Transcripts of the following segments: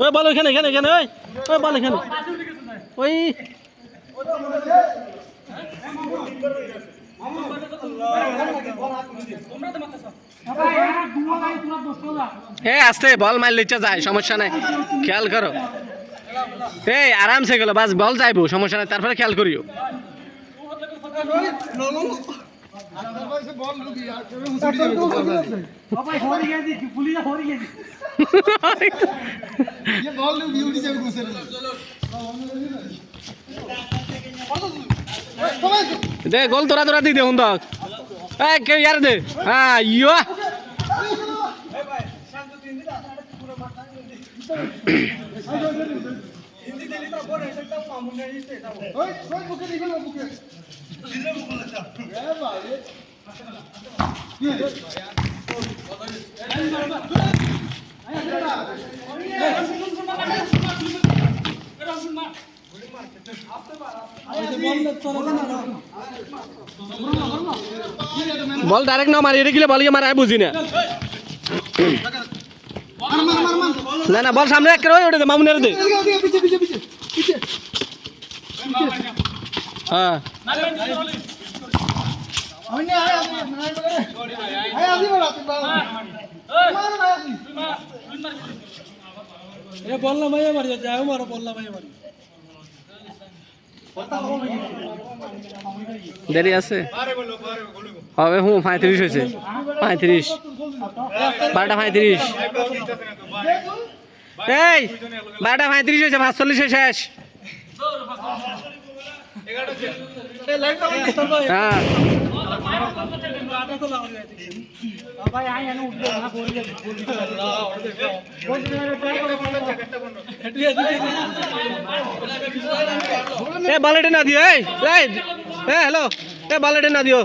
ওই বল এখানে এখানে এখানে ওই ওই বল এখানে ওই আস্তে বল মার লিচা যায় সমস্যা নাই খেয়াল করো এই আরামসে গেল বাস বল যাইবো সমস্যা নাই তারপরে খেয়াল করিও দে গোল তোরা তোরা দি দে হুন দক কে ইয়ার দে হ্যাঁ ইয়া বল ডাইরেক্ট না মারি এটা গিলে বল মারা বুঝি না না না বল সামনে এক করে ওটা মামুনের দে হ্যাঁ বললাম ভাই মারি যাও মারো বললাম ভাই মারি দেরি আছে হবে হুঁ 35 হয়েছে 35 12টা 35 এই 12টা 35 হয়েছে 45 শেষ হ্যাঁ বালেটে না দিও এই হ্যালো বালেটে না দিও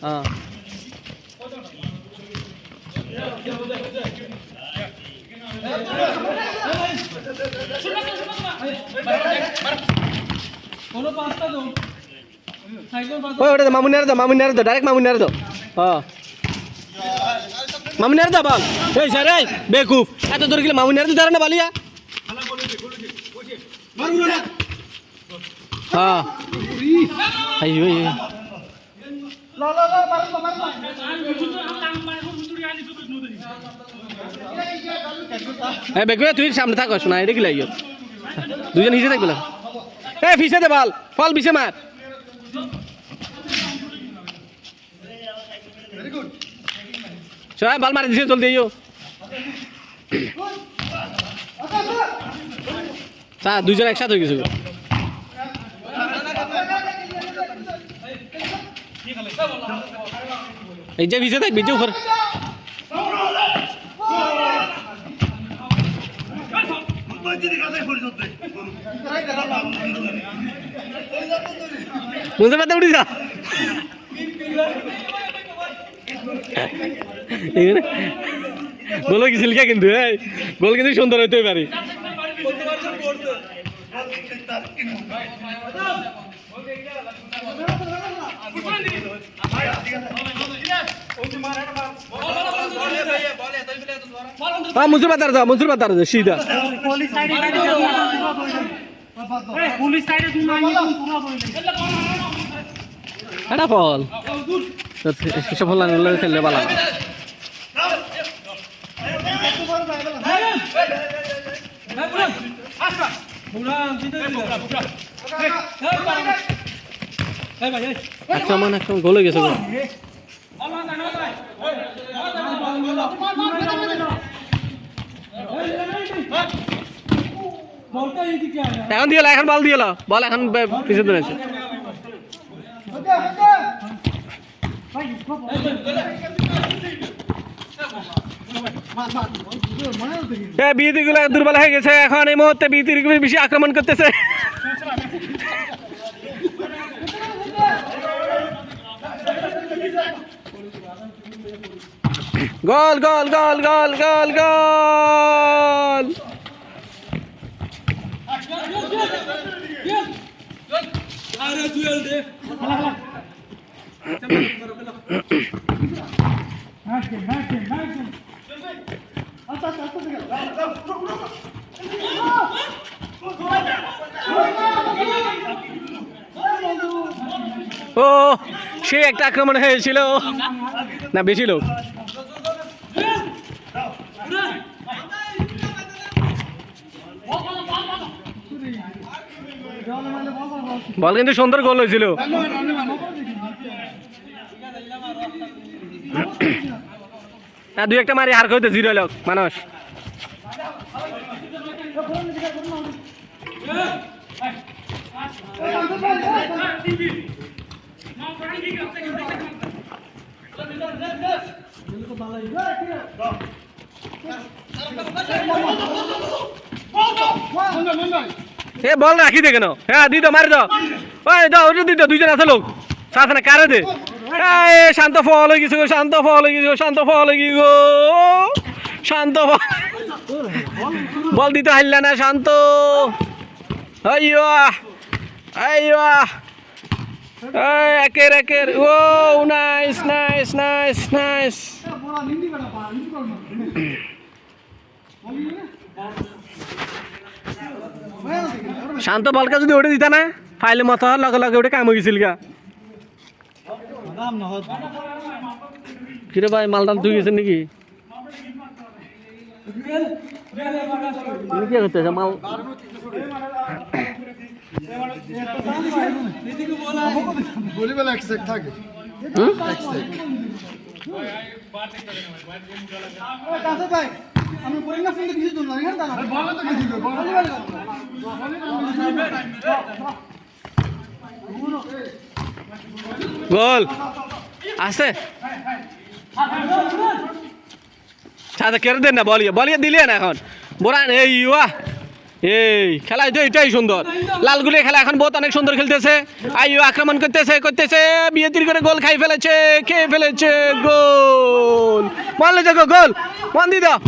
হ্যাঁ ওটা মামুনিয়ার দাও ডাইরেক্ট মামুনিয়ার দাও হ্যাঁ মামুনিয়ার দাও বল এই স্যার এই বেকুফ এত দূর গেলে মামুনিয়ার দাও না বালিয়া হ্যাঁ আইও বেকু তুই সামনে থাকো শোনা এটা কি লাগিও দুজন হিসেবে থাকবে এ ফিসে দে বল ফল বিছে মার বল মারি দিছে জলদি আইও দুজন একসাথে হয়ে গেছে এই যে ভিজে থাকবি যে উপর বুঝতে পারতে উঠি যা গোল গেছিল কিন্তু গোল কিন্তু সুন্দর হইতে পারি মনসুর বাতার দাও সিধা এটা ফল এসব ফল খেললে ভালো আক্রমণ গোল হয়ে গেছে এখন দিয়ে এখন বল দিয়ে বল এখন পিছিয়ে ধরেছে বিএতি গুলো দুর্বল হয়ে গেছে এখন এই মুহূর্তে বিএতির বেশি আক্রমণ করতেছে গোল গোল গোল গোল গোল গোল ও সে একটা আক্রমণ হয়েছিল না বেশি লোক বল কিন্তু সুন্দর গোল হয়েছিল দুই একটা মারি হার করতে 0 লোক মানুষ এ বল রাখি দে কেন হ্যাঁ দি দাও মারি দাও ওই দাও ওটা দি দাও দুইজন আছে লোক সাথে না কারে দে শান্ত ফল হয়ে গেছে গো শান্ত ফল হয়ে গেছে শান্ত ফল হয়ে গিয়ে গো শান্ত বল দিতে হারলে না শান্ত আইয়া আইয়া একের একের ও নাইস নাইস নাইস নাইস শান্ত বলকা যদি ওটা দিতা না ফাইলে মতো লগে লগে ওটা কাম হয়ে গেছিল গা কিরে ভাই মালটাল তুই গেছেন নাকি কি করতেছে মাল ভলিবল এক সেট থাকে আমি পরিঙ্গা ফোন কিছু তো না দাঁড়া বলা তো কিছু গোল আছে সাদা কেড়ে দেন না বলিয়ে বলিয়ে দিলে না এখন বোরান এই ওয়াহ এই খেলা তো এটাই সুন্দর লালগুলি খেলা এখন বহুত অনেক সুন্দর খেলতেছে আইও আক্রমণ করতেছে করতেছে বিয়ে তির করে গোল খাই ফেলেছে খেয়ে ফেলেছে গোল মারলে দেখো গোল মন দি দাও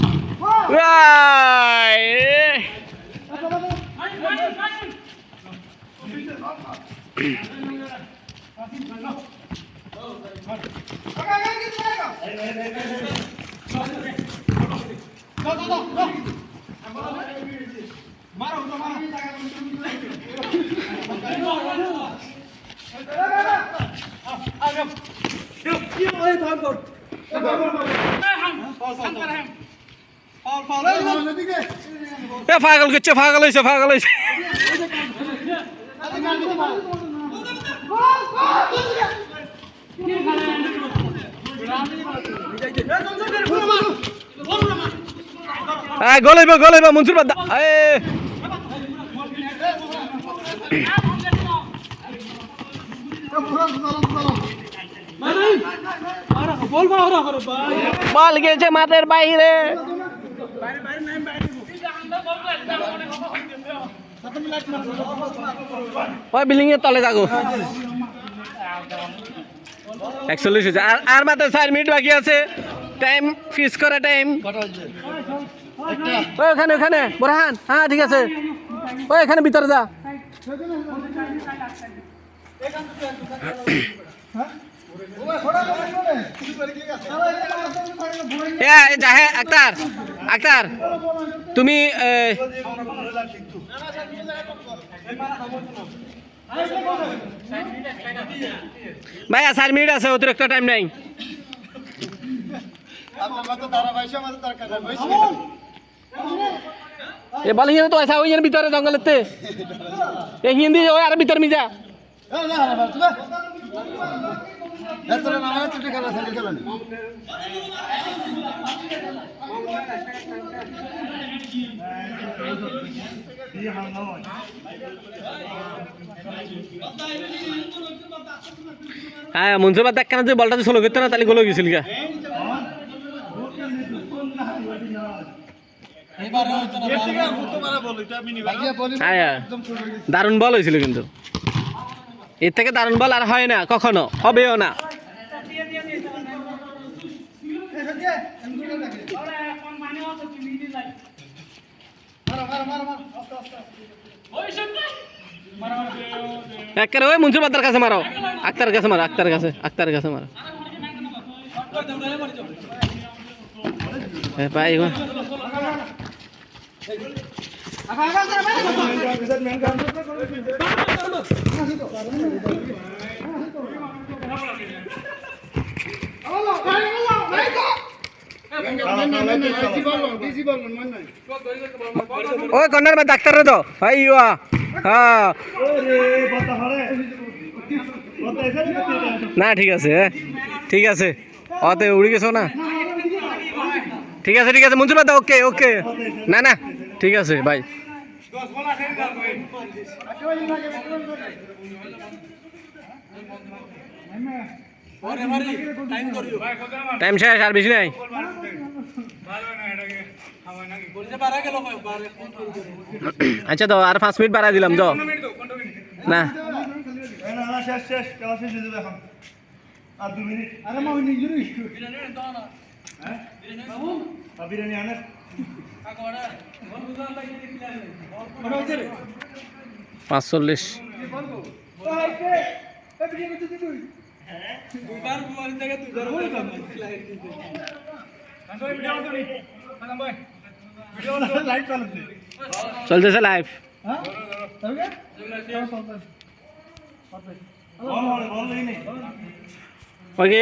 পাগল করছে পাগল হয়েছে পাগল হয়েছে গোল হইব মনসুর বাদ বল গেছে মাঠের বাইরে ওই বিল্ডিং এর তলে থাকো 41 হয়েছে আর মাত্র 4 মিনিট বাকি আছে টাইম ফিক্স করা টাইম ওখানে ওখানে বোরহান হ্যাঁ ঠিক আছে ওই এখানে ভিতরে যা আক্তার আক্তার তুমি ভাইয়া 4 মিনিট আছে অতিরিক্ত টাইম নাই এ বল হিন্দে তো ऐसा ওই এর ভিতরে জঙ্গলেতে এ হিন্দি ওই আর ভিতর মিজা হ্যাঁ মনসুর দেখ কেন যে বলটা স্লো করতে না তাহলে গোল হয়ে গেছিল গা দারুণ বল হয়েছিল কিন্তু এর থেকে দারুণ বল আর হয় না কখনো হবেও না একেবারে ওই মনসুর বাদ্দার কাছে মারো আক্তার কাছে মারো আক্তার কাছে মারো ভাই আগা আগা করে ভাই ওই কর্নার মে ডাক্তার রে তো ভাই ইয়া হ্যাঁ না ঠিক আছে ঠিক আছে অতে উড়ি গেছো না ঠিক আছে মঞ্জুর ভাই ওকে ওকে না না ঠিক আছে ভাই টাইম শেষ আর বেশি নাই আচ্ছা তো আর 5 মিনিট বাড়াই দিলাম যাও না শেষ শেষ খেলা শেষ হয়ে যাবে এখন আর 2 মিনিট আরে মা নিজুরি বিরিয়ানি আনে ওটা হচ্ছে রে 5:40 ওই কে এই ভিডিও করতে তুই দুইবার বুয়ার জায়গা দুইবার বল কাম লাইট দিতে লাইট চালাতে চলতেছে লাইভ হ্যাঁ ওকে চল চল বল বল নেই ওকে